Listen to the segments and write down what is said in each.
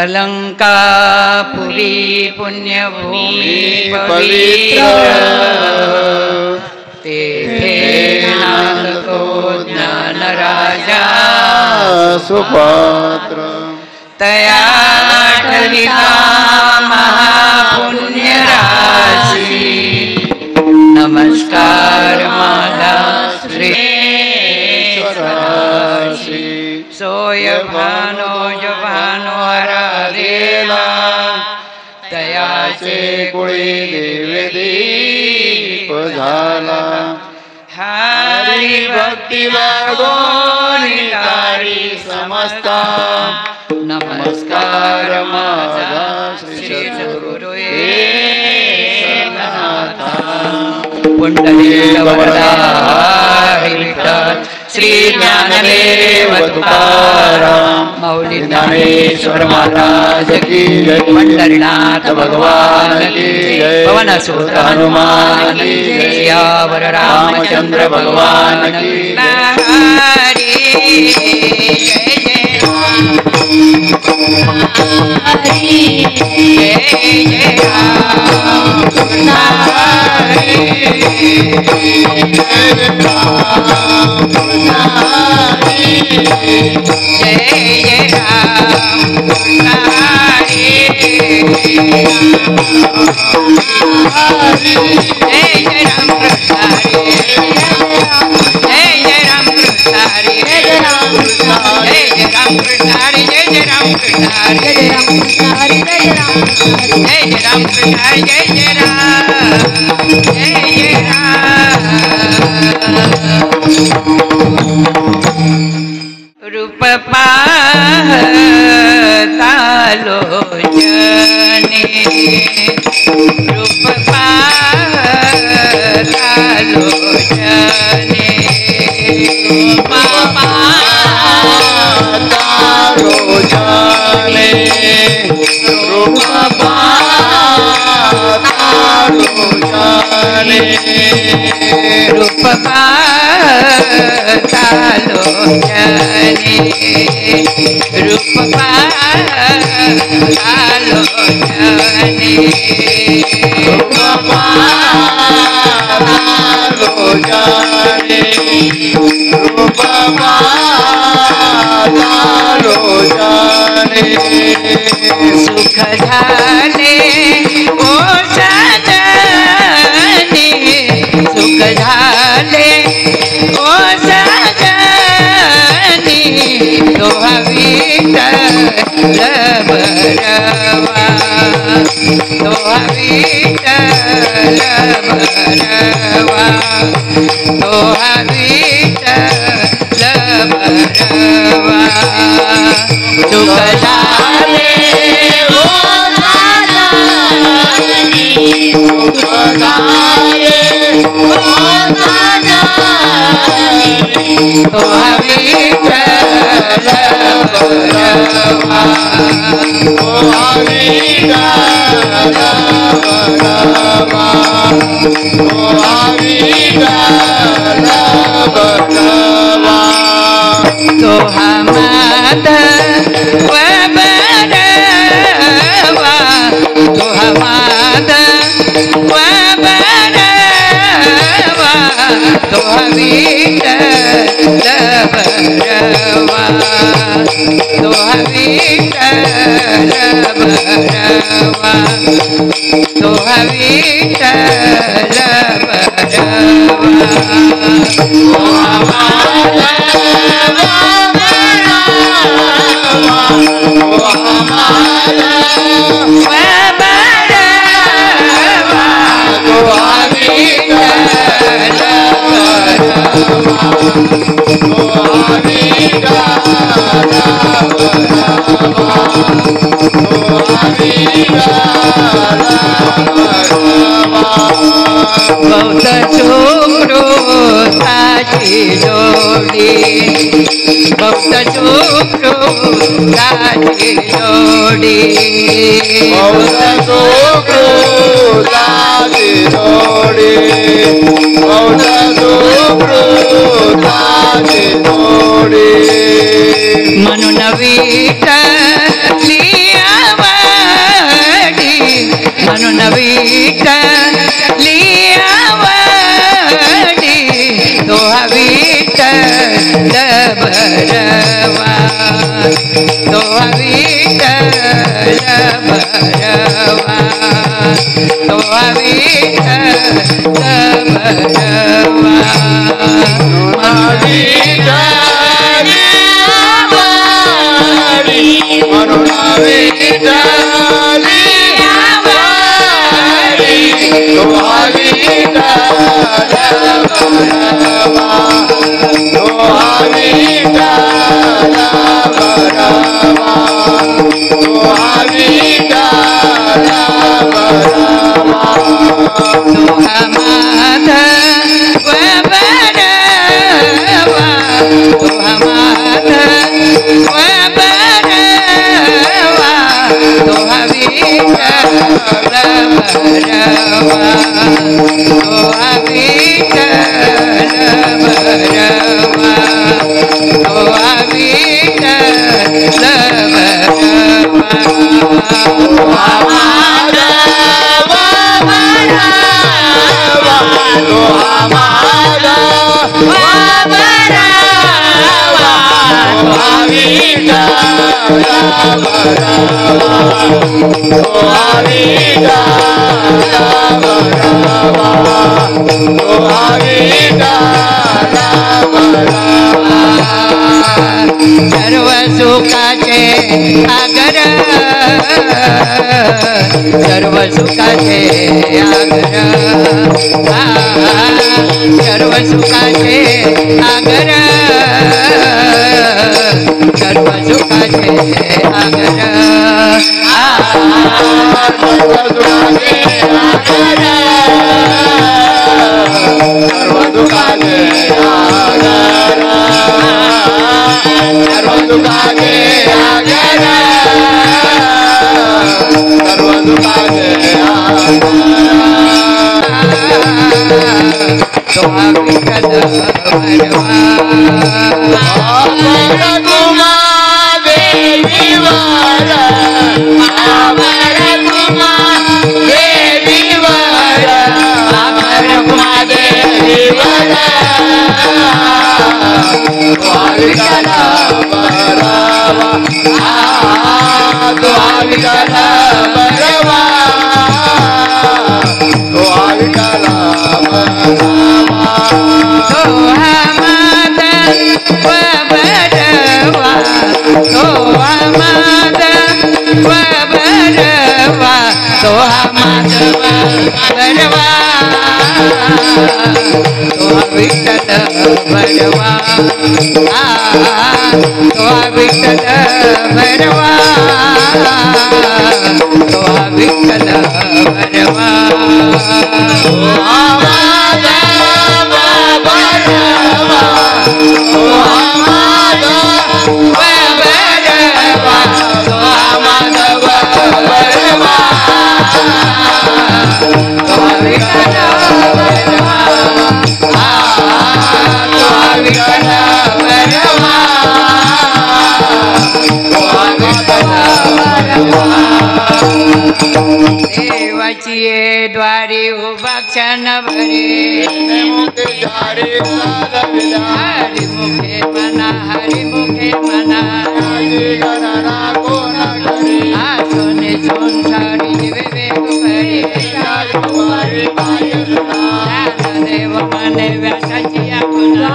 अलंकापुरी पुण्यभूमि पवित्र तेथे नांदतो ज्ञान राजा सुपात्र तया ठलिता महापुण्य राशी नमस्कार माझा श्री सोय भानो जभानो आराधेला तयाचे कुळी दिव्य दीप झाला हरी भक्ती लागोनी तारी समस्ता नमस्कार माझा श्री सद्गुरुये पुंडलिक वरदा हरी विठ्ठल श्री ज्ञानदेव तुकाराम माऊली ज्ञानेश्वर महाराज की जय पंढरीनाथ भगवान की जय पवन सुत हनुमान की जय सियावर रामचंद्र भगवान की हरि जय जय हरि जय जय राम जय जय राम जय जय राम जय जय राम जय जय राम जय जय राम जय जय राम जय जय राम जय जय रूप पाहतालो जने रूप पाहतालो जने रूप पाहतालो जने रूप पाहतालो जने रूप पाहतालो जने रूप पाहतालो जने रूप पाहतालो जने रूप पाहतालो जने सुख झाले ओ सजने सुख झाले ओ सजनी तो विठ्ठल भरवा तो विठ्ठल भरवा तो विठ्ठल भरवा सुख झाले ओ सजनी सुख झाले ओ तो विठ्ठल भरवा तो विठ्ठल भरवा तो विठ्ठल भरवा तो हमद वबरवा तो हमद वबरवा तो विठ्ठल भरवा तो विठ्ठल भरवा तो विठ्ठल बहुत छोकरो साची जोड़ी बहुत छोकरो साची जोड़ी बहुत छोकरो साची जोड़ी बहुत छोकरो साची जोड़ी मनु नवीटा लिया सर्व सुखाचे आगर सर्व सुखाचे आगर सर्व सुखाचे आगर सर्व सुखाचे आगर देवाची द्वारी उभा क्षण भरे हरिमुखे मना हरिमुखे मना सोने संसारी विवेक भरे देव मने व्यासाची आपुना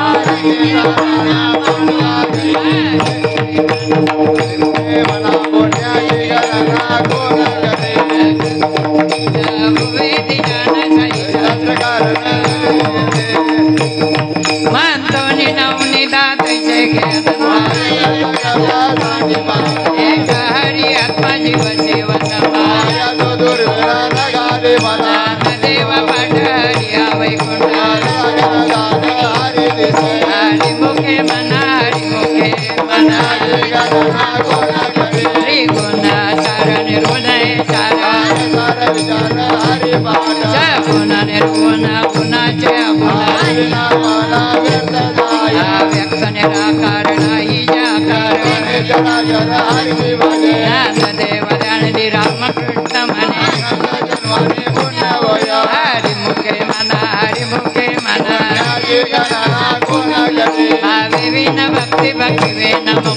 भक्ति भक्ति वे नमो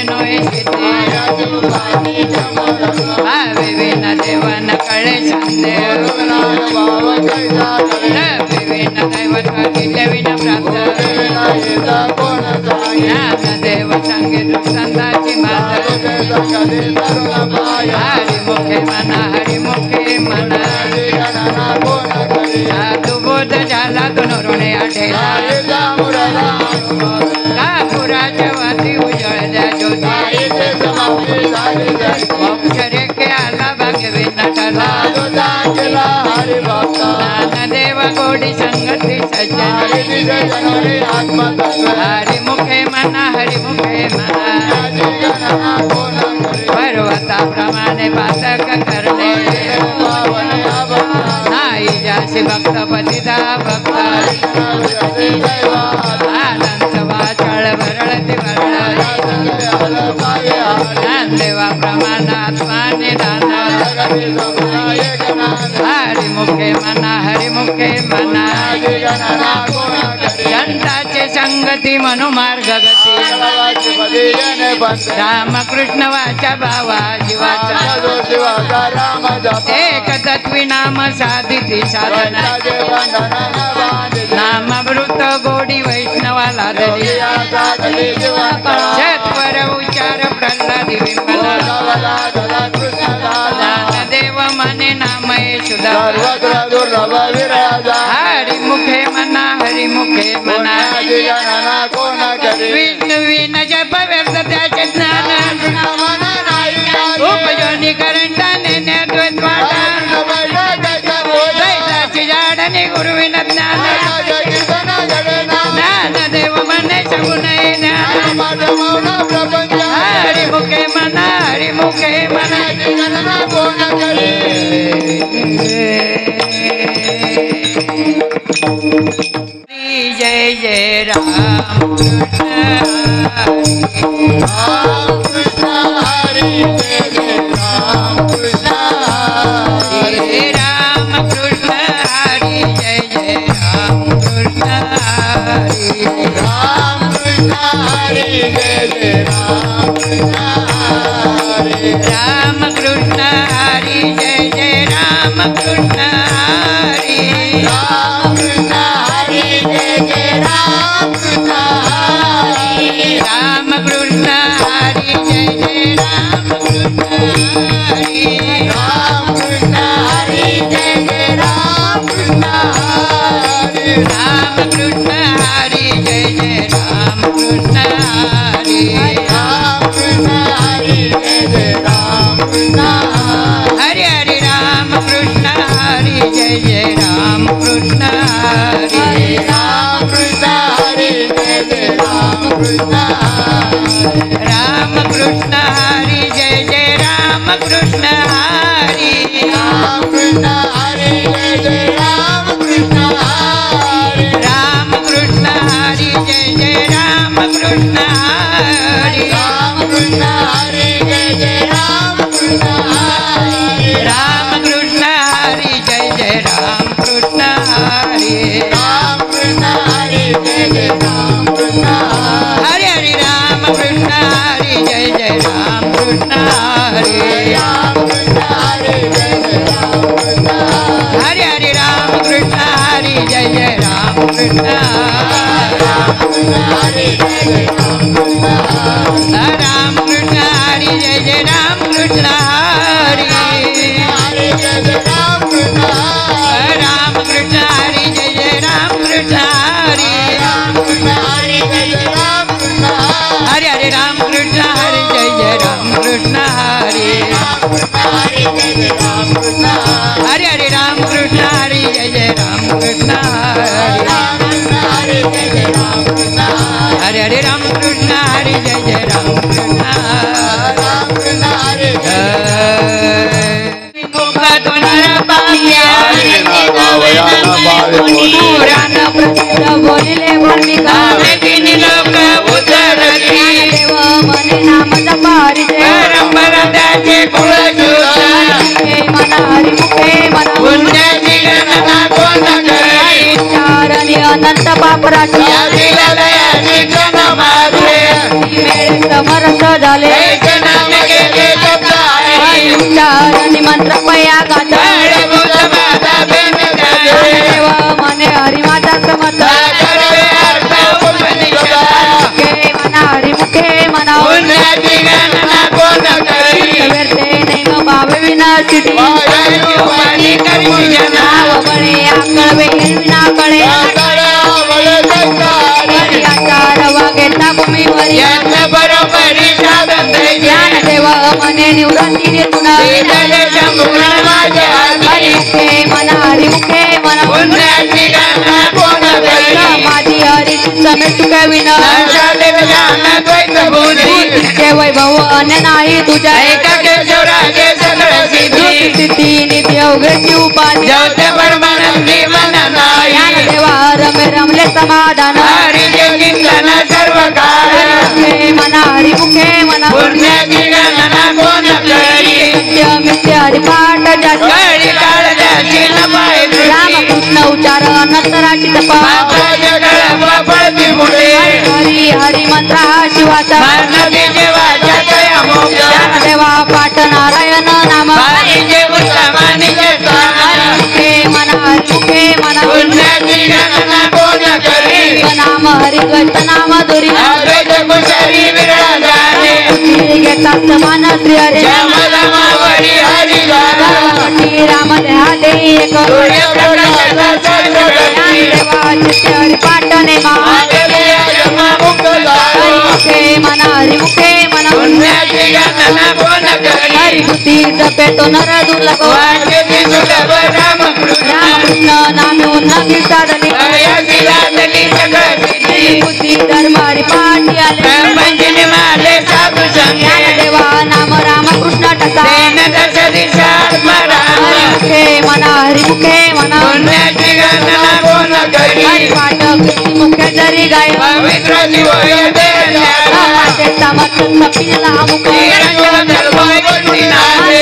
नोय शिते विविन देवन कळे संदेव विविन दैवत विन प्राप्त ज्ञानदेव संगीत संताची मात हरिमुखे मना बोध झाला धनुरुणे आठेला कापुराच्या वाती उजळल्या ज्योती अक्षरे के आला भाग्यवी नटला ज्ञानदेव गोडी संगती सज्जन हरिमुखे मना पर्वताप्रमाणे पातक करणे नाही जासी भक्त पतिता भक्त आनंद वाचळ भरळती भरळ ज्ञानदेवा प्रमाणात्माने दान हरिमुखे मना जनताचे संगती मनुमार्ग गती रामकृष्ण वाचा भावा जीवाचा एक तत्वी नाम साधिती साधना नामवृत गोडी वैष्णवाला दली सत्वर उच्चार प्रल्हादी विमला ज्ञानदेव मने नामये सुधा हरिमुखे मना विष्णु विन जप व्यक्त त्याचे ज्ञान उपयोनी करंटाने द्वैत वाटा दैताची झाडणे गुरुविन ज्ञान ज्ञानदेव मने सगुण हरिमुखे मना जय जय राम कृष्ण हरि राम कृष्ण हरि राम कृष्ण हरि जय जय राम कृष्ण हरि राम कृष्ण हरि जय जय राम कृष्ण हरि राम कृष्ण हरि जय जय राम कृष्ण हरि राम कृष्ण हरि जय जय राम कृष्ण हरि राम कृष्ण हरि जय जय राम कृष्ण हरि राम कृष्ण हरि जय जय राम कृष्ण हरि राम कृष्ण हरि जय जय राम कृष्ण हरि राम कृष्ण हरि जय जय राम कृष्ण हरि हरि राम कृष्ण हरि जय जय राम कृष्ण हरि राम कृष्ण हरि जय जय राम कृष्ण राम कृष्ण हरि जय जय राम कृष्ण हरि राम कृष्ण हरि जय जय राम कृष्ण हरि राम कृष्ण हरि जय जय राम कृष्ण हरि राम कृष्ण हरि जय जय राम कृष्ण हरि राम कृष्ण हरि जय जय राम कृष्ण हरि राम कृष्ण हरि जय जय राम कृष्ण हरि हरि राम कृष्ण हरि जय जय राम कृष्ण हरि राम कृष्ण हरि जय जय राम कृष्ण हरि हरि राम कृष्ण हरि जय जय राम कृष्ण राम कृष्ण हरि जय जय राम कृष्ण राम कृष्ण हरि जय जय राम कृष्ण हरि हरि जय जय राम कृष्ण राम कृष्ण हरि जय जय राम कृष्ण हरि राम कृष्ण हरि जय जय राम कृष्ण हरि हरि राम कृष्ण हरि जय जय राम कृष्ण हरि हरि हरि राम कृष्ण हरि जय जय राम कृष्ण हरि हरि हरि राम कृष्ण हरि जय जय राम कृष्ण बोलिले भूमिका तीन लोक उतरली देव मने नाम जपारी परंपर त्याचे कुळ मना हरिमुखे मना पुण्याची गणना कोण करी चारणी अनंत पापराची समरस झाले ऐसे नाम घेते शब्द आहे उच्चार आणि मंत्र पया गात मूलभूत माझा भेद झाले देव मने हरी माझा समत सर्वे अर्थ उपनिषदा मुखे मना हरी मुखे मना पुण्याची गणना कोण करी व्यर्थे नैव भाव विनाशिती वाणी करी जना नाव बळे आकळवे विना कळे हरी आचार वागेता भूमीवरी यांना बरोबरी साधन ज्ञान देव मने निवृत्ती निर्गुण हरी मुखे मना हरी मुखे मना पुण्याची गणना कोण करी माझी हरी समेट कविन द्वैत बुद्धी ते वैभव अन्य नाही तुझ्या एका केशवराजे सगळं सिद्धी स्थिती नित्य उघडची उपाधी ज्योत परमानंदी मन नाही ज्ञान देवा रमे रमले समाधान हरी चिंतन सर्व काळ मुखे मना हरी मुखे मना पुण्याची गणना कोण करी सत्य मित्य हरिपाठ जास्त कळी काळ त्याची नपाय रामकृष्ण उच्चार अनंतराची तपा पळती पुढे हरी हरी मंत्र हा शिवाचा नदी जेवाच्या तया मोक्ष ज्ञान देवा पाठ नारायण नाम पाणीचे उत्तमानीचे स्थान मुखे मना हरी मुखे मना पुण्याची गणना कोण करी नाम हरी द्वैत नाम दुरी अद्वैत कुशरी विरळा जाणे घेता समान श्री हरी श्यामलमावरी हरी गाणं राम देहाते एक सूर्यप्रकाशाचा चंद्रगती देवा चित्ते हरी पाठ नेमा आगल्या जन्ममुक्त झालो मुखे मना हरी मुखे मना पुण्याची गणना कोण करी हरी बुद्धी जपे तो नर दुर्लभ वाक्यती सुलभ रामकृष्ण रामकृष्ण नामे उन्नती साधने हयाची लादली सगळं सिद्धी बुद्धी धर्म हरी पाठी आले ब्रह्मजिनी माले साधू संगे देवा नाम रामकृष्ण टसा तेन दश दिशात्मा राम मुखे मना हरी मुखे मना पुण्याची गणना कोण करी हरी पाठ कीर्ती मुखे जरी गाय पवित्र जीव येते ते समर्थ कपिला मुखे निरंजन धर्मय गोष्टीनाथे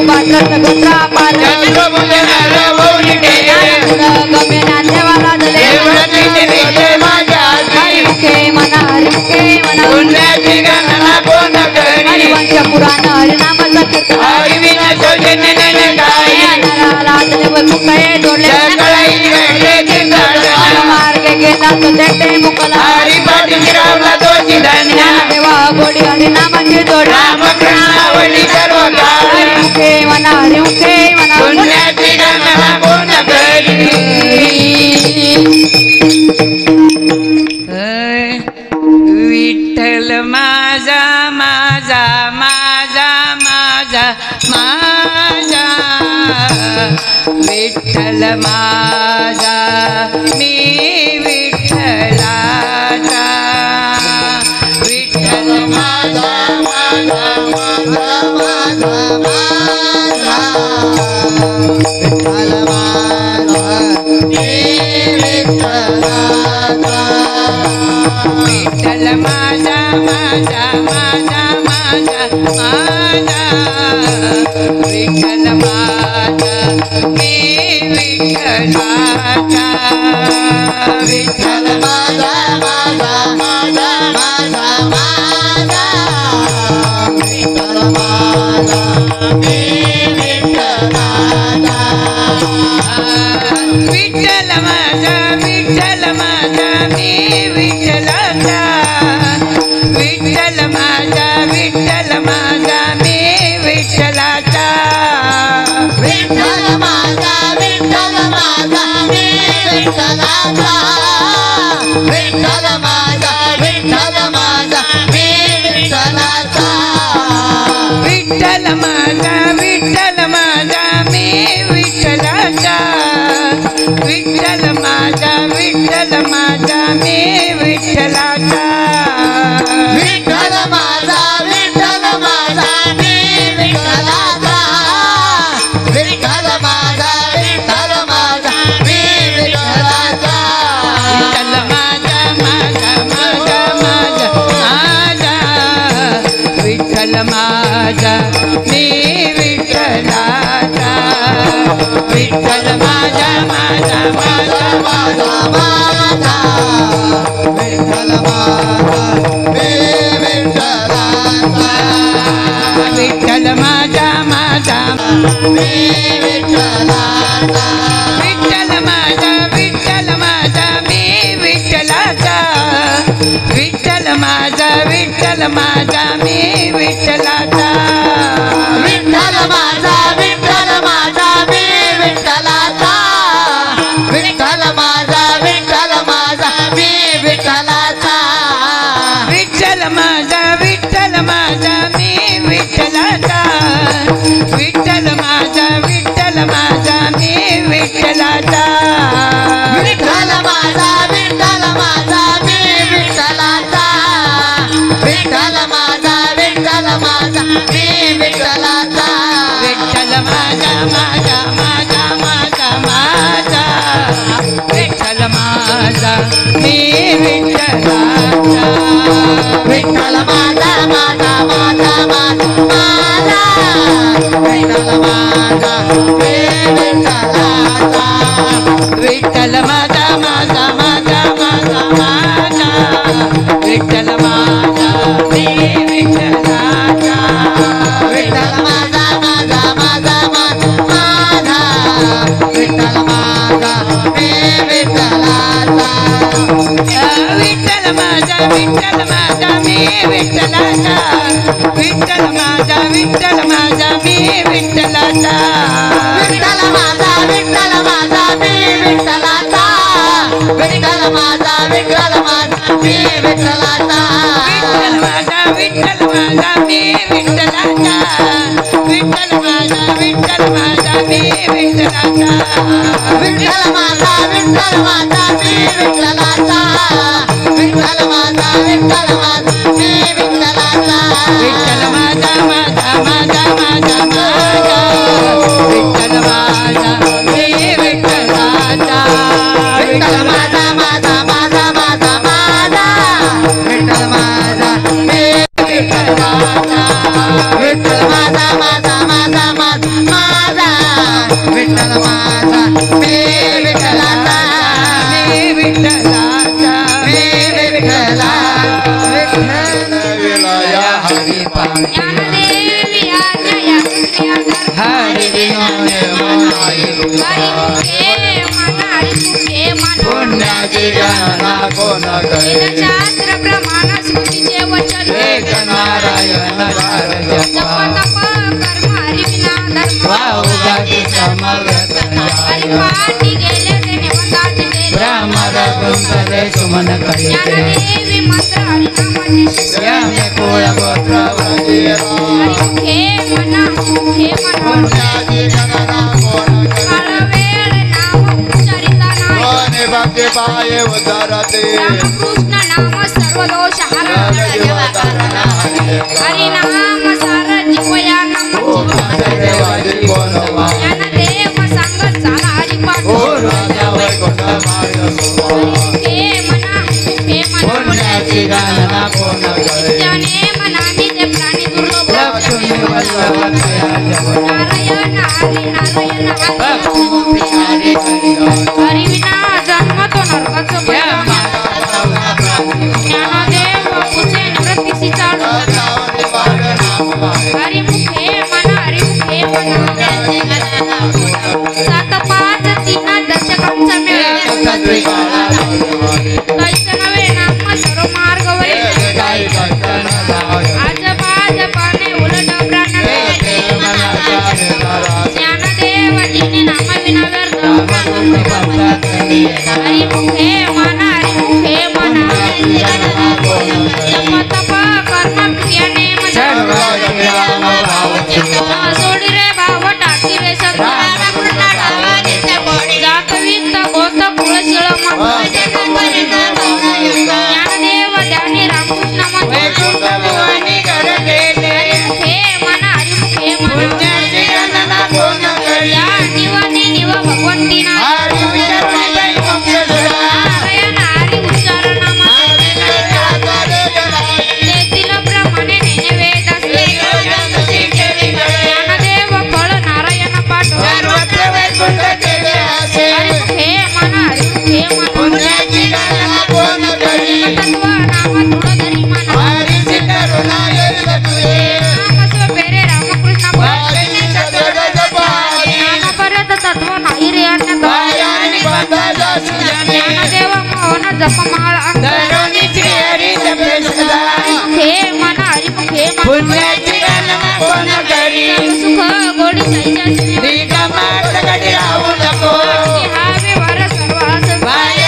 बात्र सगुत्रा पार चंद्रभुजनाला मौली टेके गमे नांदेवाला दले देवरतीचे विजय माझ्या हरी हाती मुखे मना हरी मुखे मना पुण्याची गणना कोण करी हरिवंश पुराण हरिनाम संकीर्तन हरी विना शोधने काही लादले व मुखे जोडले सकळाई घडले चिंताळा मार्गे गेला तो तेटे मुकला हरी पाठी रावला तोची धन्य देवा गोडी हरिनामाची जोड रामकृष्णावली सर्व काळ हरी मुखे मना हरी मुखे मना पुण्याची गणना कोण करी विठ्ठल माझा माझा माझा माझा माझा विठ्ठल माझा मी विठ्ठलाचा विठ्ठल माझा विठ्ठल माझा माझा माझा माझा माझा विठ्ठल माझा मी विठ्ठलाचा विठ्ठल माझा माझा माझा माझा माझा विठ्ठल माझा मी विठ्ठलाचा विठ्ठल माझा विठ्ठल माझा मी विठ्ठलाचा विठ्ठल माझा विठ्ठल माझा मी विठ्ठलाचा विठ्ठल माझा विठ्ठल माझा मी विठ्ठलाचा विठ्ठल माझा विठ्ठल माझा मी विठ्ठलाचा विठ्ठल माझा विठ्ठल माझा मी विठ्ठलाचा विठ्ठल माझा विठ्ठल माझा मी विठ्ठलाचा विठ्ठल माझा विठ्ठल माझा मी विठ्ठलाचा विठ्ठल माझा विठ्ठल माझा मी विठ्ठलाचा विठ्ठल माझा माझा माझा माझा माझा विठ्ठल माझा मी विठ्ठलाचा विठ्ठल माझा माझा माझा माझा माझा विठ्ठल माझा मी विठ्ठला मी विठ्ठलाचा विठ्ठल माझा विठ्ठल माझा मी विठ्ठलाचा विठ्ठल माझा विठ्ठल माझा मी विठ्ठलाचा विठ्ठल माझा विठ्ठल माझा मी विठ्ठलाचा विठ्ठल माझा विठ्ठल माझा मी विठ्ठलाचा विठ्ठल माझा विठ्ठल माझा मी विठ्ठलाचा विठ्ठल माझा विठ्ठल माझा मी विठ्ठलाचा विठ्ठल माझा विठ्ठल माझा मी विठ्ठलाचा विठ्ठल माझा विठ्ठल माझा मी विठ्ठलाचा विठ्ठल माझा माझा माझा माझा माझा विठ्ठल माझा मी विठ्ठलाचा विठ्ठल माझा माझा माझा माझा माझा विठ्ठल माझा मी विठ्ठलाचा विठ्ठल माझा माझा माझा माझा माझा विठ्ठल माझा मी विठ्ठलाचा विठ्ठल माझा माझा माझा माझा माझा विठ्ठल माझा मी विठ्ठलाचा विठ्ठल माझा विठ्ठल माझा मी विठ्ठलाचा विठ्ठल माझा विठ्ठल माझा मी विठ्ठलाचा विठ्ठल माझा विठ्ठल माझा मी विठ्ठलाचा विठ्ठल माझा विठ्ठल माझा मी विठ्ठलाचा विठ्ठल माझा विठ्ठल माझा मी विठ्ठलाचा विठ्ठल माझा विठ्ठल माझा मी विठ्ठलाचा विठ्ठल माझा विठ्ठल माझा मी विठ्ठलाचा विठ्ठल माझा विठ्ठल माझा मी विठ्ठलाचा विठ्ठल माझा माझा माझा माझा माझा विठ्ठल माझा मी विठ्ठलाचा विठ्ठल माझा माझा माझा माझा माझा विठ्ठल माझा मी विठ्ठलाचा विठ्ठल माझा माझा माझा माझा माझा विठ्ठल माझा मी विठ्ठलाचा मी विठ्ठलाचा मी विठ्ठला विलाया हरी ज्ञानदेवी आज्ञया दुसऱ्या हरी विनोदे मनाई पुण्याची गणना कोण करे शास्त्र प्रमाण स्मृतीचे वचन एक नारायण नार जप तप कर्म हरिविना धर्म वाहुगाची समवेत हरिपाठी गेले ते नेवंताचे केले ब्राह्मण कुंकले सुमन करीते ज्ञानदेवी मंत्र हरिनामाचे शिष्य यमे कुळ गोत्र हरिमुखे मना मुखे मन पुण्याची गणना कोण करे काळवेळ नाम उच्चारिता नाही कोणी भक्ती पाये उदारते रामकृष्ण नाम सर्व दोष हर हरिनाम सार जीवया नाम देवाची कोण वाय ज्ञानदेव सांग चाला हरिपाठ हे मना हे पुण्याची मना गणना कोण करे त्याने मनानी ते प्राणी दुर्लभ लक्ष्मी वल्लभ नारायण हरी नारायण हरी हरी विना जन्म तो नरकाचं परिणाम ज्ञानदेव पुसे निवृत्तीसी चालू हरिमुखे मना सात पाच तीन दशकांचा मेळा कैस नवे नाम सर्व मार्ग वरी आज भाजपाने उलट प्राण ज्ञानदेव जिने नाम विना व्यर्थ हरिमुखे मना जप तप कर्म क्रियाने सोडी रे भाव टाकी रे सत्ता जात वित्त गोत कुळ शिळ ज्ञानदेव ध्यानी रामकृष्ण हरिमुखे मना या निवानी निव भगवंती ना जपमाळा धरुणी श्री हरी जपे सदा मुखे मन हरिमुखे मन पुण्याची गणना कोण करी सुख गोडी सैजाची रिकामात कधी राहू नको हावे वर सर्वास बाह्य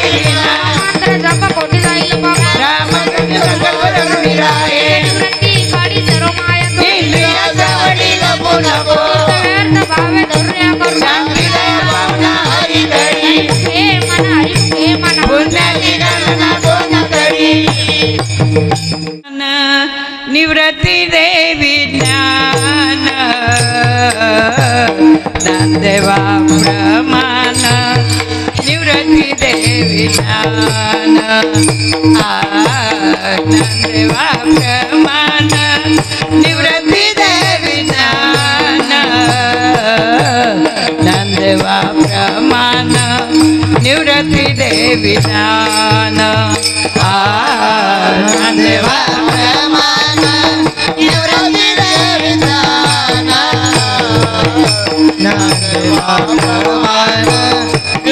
येडा मंत्र जप कोटी जाईल बाबा रामकृष्ण सगळं विराये प्रति काडी सर्व माया तो इंद्रियाचा वडील नको नको व्यर्थ भावे धुर्या करू चांगली दया भावना हरी करी मुखे मन हरिमुखे मन पुण्याची गणना कोण करी निवृत्ती देवी ज्ञान ज्ञानदेवा प्रमाण निवृत्ती देवी ज्ञान ज्ञानदेवा प्रमाण निवृत्ती देवी ज्ञान ज्ञानदेवा प्रमाण निवृत्ती देवी ज्ञान ज्ञानदेवा ज्ञानदेवा प्रमाण निवृत्ती देवी ज्ञान ज्ञानदेवा प्रमाण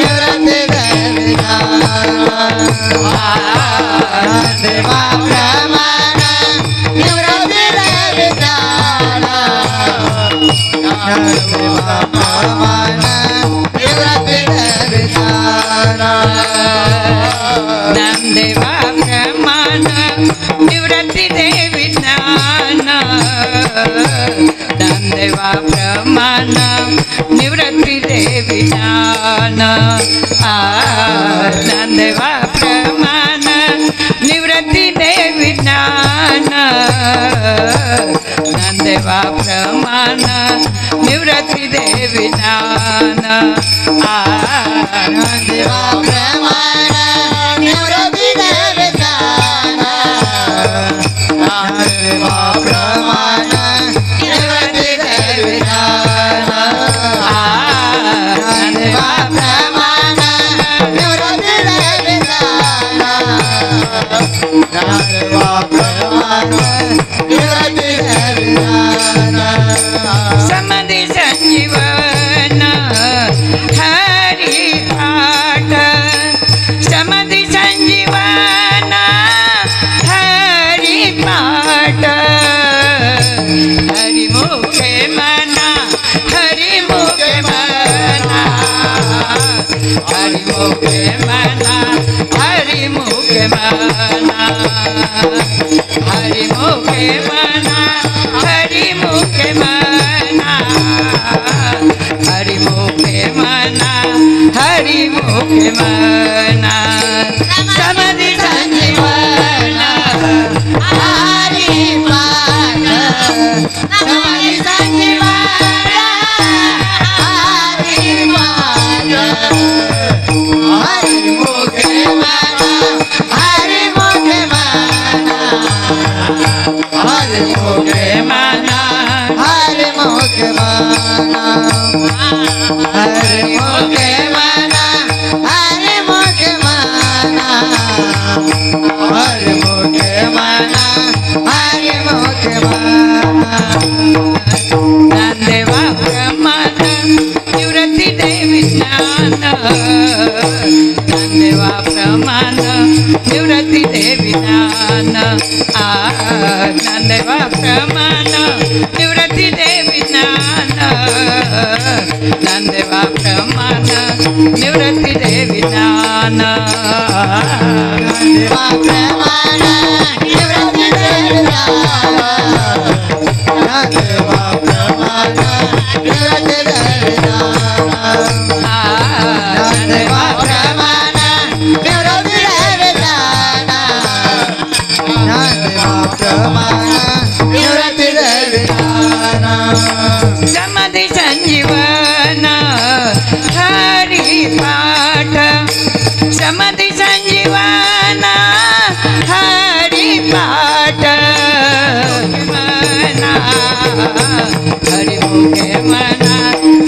निवृत्ती देवी ज्ञान ज्ञानदेवा प्रमाण निवृत्ती देवी ज्ञान ज्ञानदेवा प्रमाण निवृत्ती देवी ज्ञान ज्ञानदेवा प्रमाण निवृत्ती देवी ज्ञान ज्ञानदेवा प्रमाण निवृत्ती देवी ज्ञान ज्ञानदेवा प्रमाण निवृत्ती देवी ज्ञान ज्ञानदेवा प्रमाण निवृत्ती देवी ज्ञान समाधी संजीवन हरि पाठ समाधी संजीवन हरि पाठ हरि मुखे मना हरि मुखे मना हरि मुखे मना हरि मुखे मना हरि मुखे मना हरि मुखे मना हरि मुखे मना हरि मुखे मना समाधी संजीवन हरि पाठ समाधी संजीवन हरि पाठ हरि मुखे मना हरि मुखे मना हरि मुखे मना हरि मुखे मना हरि मुखे मना हरि मुखे मना हरि मुखे मना हरि मुखे मना ज्ञानदेवा प्रमाण निवृत्ती देवी ज्ञान ज्ञानदेवा प्रमाण निवृत्ती देवी ज्ञान ज्ञानदेवा प्रमाण निवृत्ती देवी ज्ञान ज्ञानदेवा प्रमाण निवृत्ती देवी ज्ञान ज्ञानदेवा प्रमाण निवृत्ती देवी ज्ञान ज्ञानदेवा प्रमाण निवृत्ती देवी ज्ञान ज्ञानदेवा प्रमाण निवृत्ती देवी ज्ञान ज्ञानदेवा प्रमाण निवृत्ती देवी ज्ञान समाधी संजीवन हरि पाठ समाधी संजीवन हरि पाठ मना हरि मुखे मना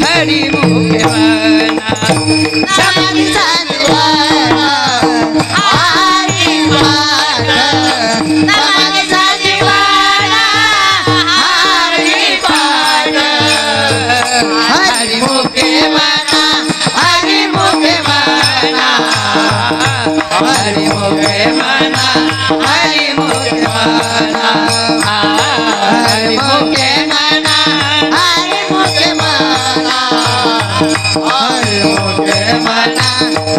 हरि मुखे मना समाधी संजीवन हरि पाठ समाधी संजीवन हरि पाठ हरि मुखे मना हरि मुखे मना हरी मुखे मना हरी मुखे मना हरी मुखे मना हरी मुखे मना हरी मुखे मना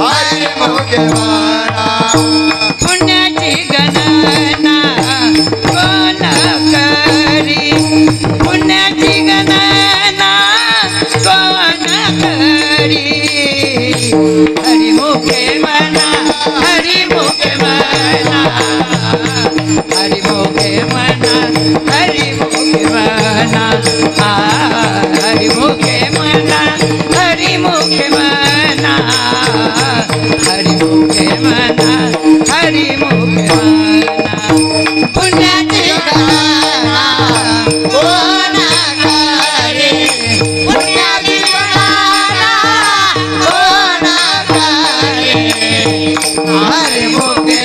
हरी मुखे मना पुण्याची गणना कोण करी पुण्याची गणना कोण करी हरी मुखे मना हरी मुखे मना हरी मुखे मना हरी मुखे मना हरी मुखे मना हरी मुखे मना हरी मुखे मना हरी मुखे मना पुण्याची गणना कोण करी पुण्याची गणना कोण करी हरी मुखे